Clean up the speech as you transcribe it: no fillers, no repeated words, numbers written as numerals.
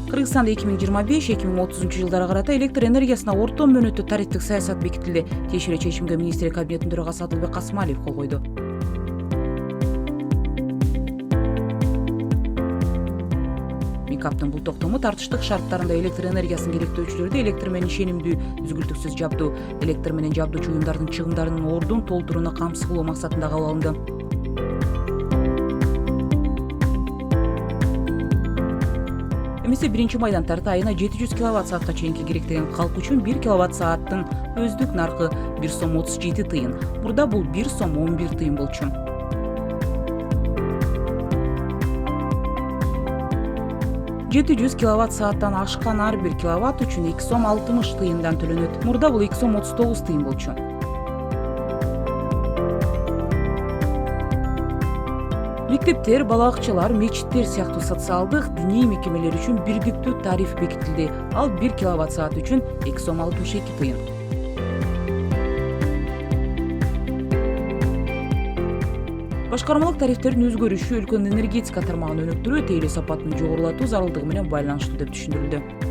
Кыргызстанда 2025-2030 жылдарға карата электр энергиясына орто мөөнөттүү тарифтик саясат бекитилди. Тиешелүү чечимге министрлик кабинетинин төрагасы Адылбек Касымалиев кол койду. Минкаптын бул токтому тартыштык шарттарында электр энергиясын керектөөчүлөрдү электр менен ишенимдүү, үзгүлтүксүз жабдуу, электр менен жабдоочу уюмдардын чыгымдарынын ордун толтурууна камсыз кылуу максатында кабыл алынды. Эмесе 1 майдан тарта айына 700 киловатт-саатка чейинки керектеген калк үчүн 1 киловатт-сааттын өздүк наркы 1 сом 37 тыйын. Мурда бул 1 сом 11 тыйын болчу. Жети 100 киловатт-сааттан ашкан ар бир киловатт үчүн 2 сом 60 тыйындан төлөнөт. Мурда бул 2 сом 39 тыйын болчу. Мектептер, балабакчалар, мечиттер сыяктуу социалдык, диний мекемелер үчүн бирдиктүү тариф бекитилди. Ал 1 киловатт-саат үчүн 2 сом 62 тыйын. Башкармалык тарифтердин өзгөрүшү өлкөнүн энергетика тармагын өнүктүрүү, тейлөө сапатын жогорулатуу зарылдыгы менен байланыштуу деп түшүндүрүлдү.